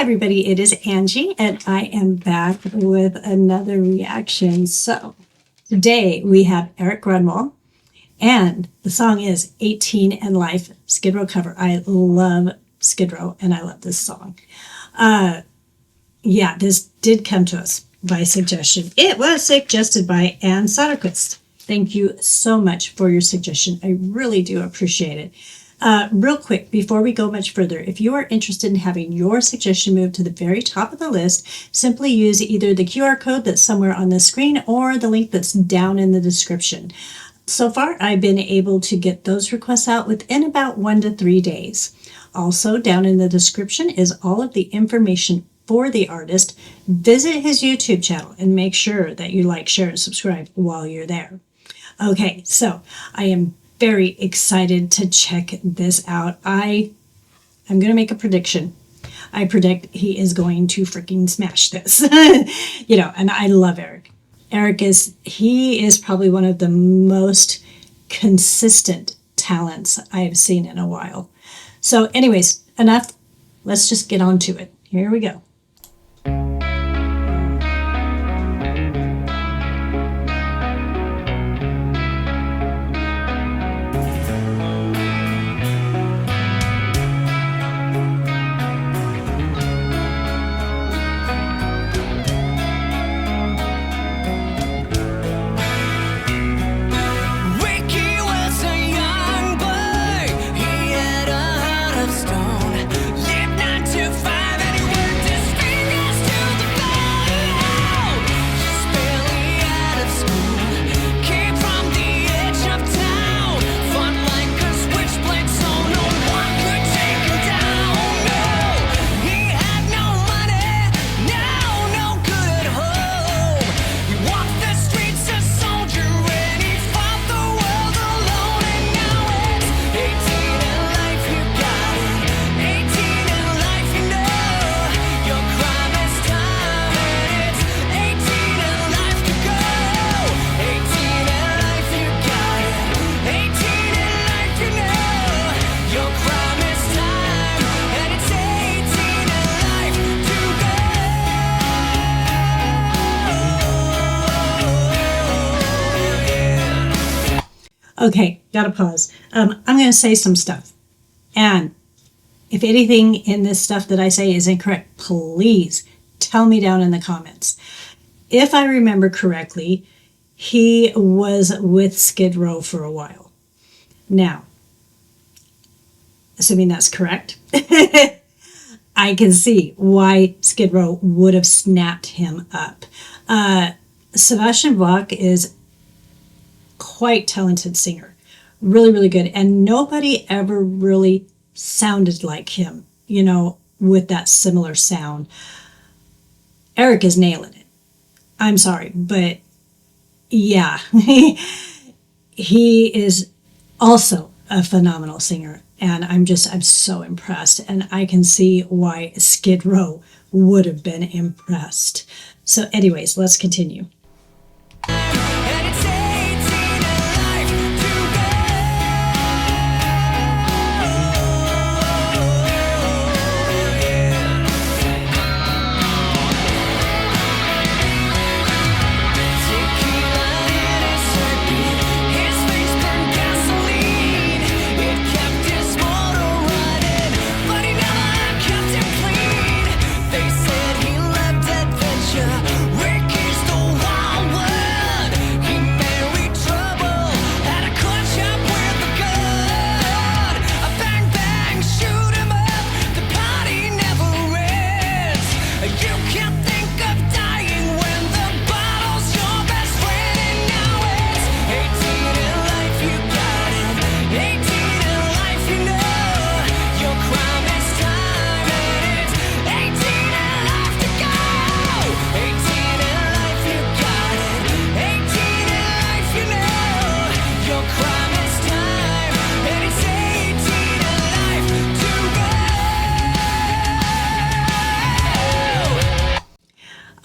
everybody, it is Angie, and I am back with another reaction. So today we have ERIK GRONWALL, and the song is 18 and Life, Skid Row cover. I love Skid Row, and I love this song. This did come to us by suggestion. It was suggested by Ann Soderquist. Thank you so much for your suggestion. I really do appreciate it. Real quick, before we go much further, if you are interested in having your suggestion moved to the very top of the list, simply use either the QR code that's somewhere on the screen or the link that's down in the description. So far, I've been able to get those requests out within about 1 to 3 days. Also, down in the description is all of the information for the artist. Visit his YouTube channel and make sure that you like, share, and subscribe while you're there. Okay, so I am very excited to check this out. I'm going to make a prediction. I predict he is going to freaking smash this. And I love ERIK. ERIK is probably one of the most consistent talents I've seen in a while. So anyways, enough. Let's just get on to it. Here we go. Okay, gotta pause. I'm going to say some stuff. And if anything in this stuff that I say is incorrect, please tell me down in the comments. If I remember correctly, he was with Skid Row for a while. Now, assuming that's correct, I can see why Skid Row would have snapped him up. Sebastian Bach is quite talented singer, really good, and nobody ever really sounded like him, with that similar sound. ERIK is nailing it. I'm sorry, but yeah, he is also a phenomenal singer, and I'm so impressed, and I can see why Skid Row would have been impressed. So anyways, let's continue.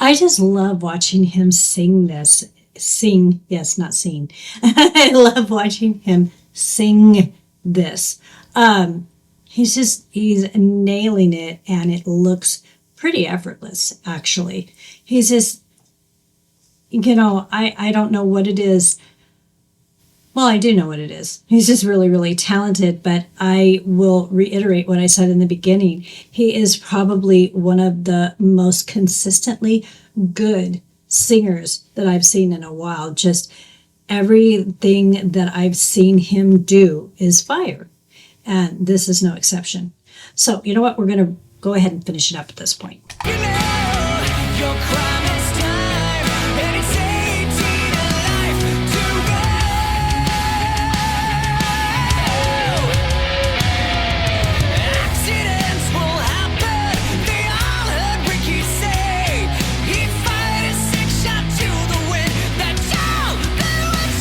I just love watching him sing this. Yes, not sing. I love watching him sing this. He's nailing it, and it looks pretty effortless, actually. He's just, you know, I don't know what it is. Well, I do know what it is. He's just really, really talented, but I will reiterate what I said in the beginning. He is probably one of the most consistently good singers that I've seen in a while. Just everything that I've seen him do is fire, and this is no exception. So, you know what? We're going to go ahead and finish it up at this point. You know, your crime is time, and it's 18 alive to go. Accidents will happen, they all heard Ricky say. He fired a 6-shot to the wind, that's all that was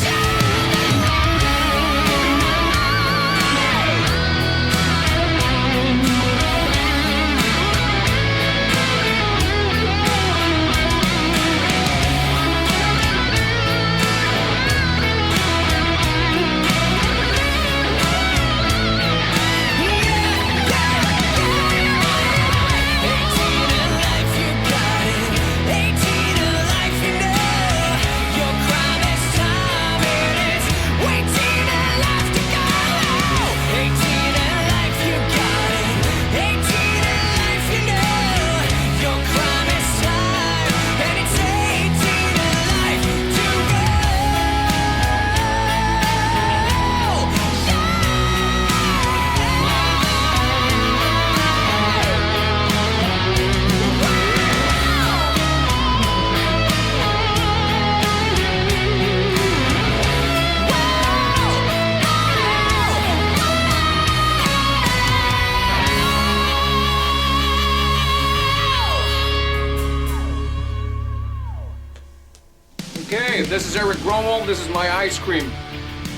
Okay, this is ERIK GRONWALL, this is my ice cream,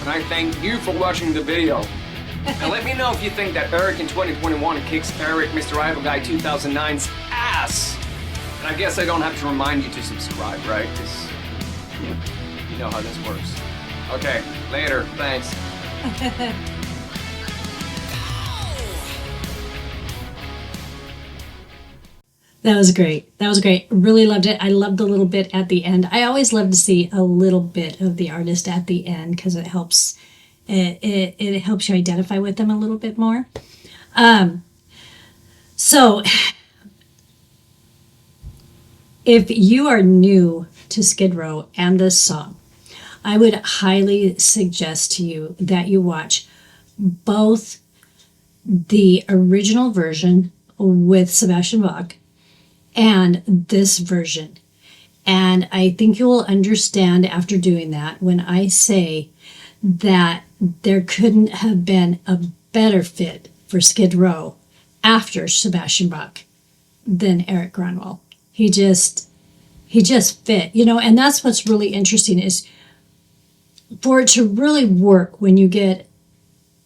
and I thank you for watching the video. And let me know if you think that ERIK in 2021 kicks ERIK Mr. Idol Guy 2009's ass. And I guess I don't have to remind you to subscribe, right? Because you know how this works. Okay, later, thanks. That was great. That was great. Really loved it. I loved the little bit at the end. I always love to see a little bit of the artist at the end because it helps. It helps you identify with them a little bit more. So, if you are new to Skid Row and this song, I would highly suggest to you that you watch both the original version with Sebastian Bach and this version. And I think you will understand after doing that when I say that there couldn't have been a better fit for Skid Row after Sebastian Bach than ERIK Grönwall. He just fit, you know, and that's what's really interesting is for it to really work when you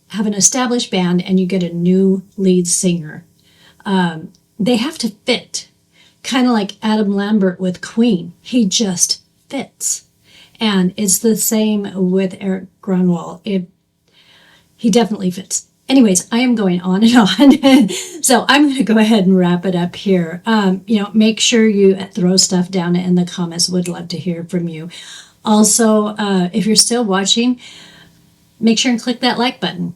have an established band and you get a new lead singer. They have to fit. Kind of like Adam Lambert with Queen. He just fits. And it's the same with ERIK Grönwall. He definitely fits. Anyways, I am going on and on. So I'm going to go ahead and wrap it up here. Make sure you throw stuff down in the comments. Would love to hear from you. Also, if you're still watching, make sure and click that like button.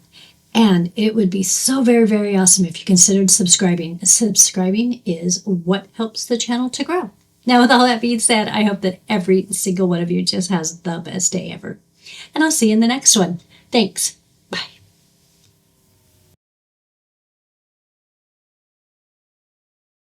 And it would be so very, very awesome if you considered subscribing. Subscribing is what helps the channel to grow. Now, with all that being said, I hope that every single one of you just has the best day ever. And I'll see you in the next one. Thanks.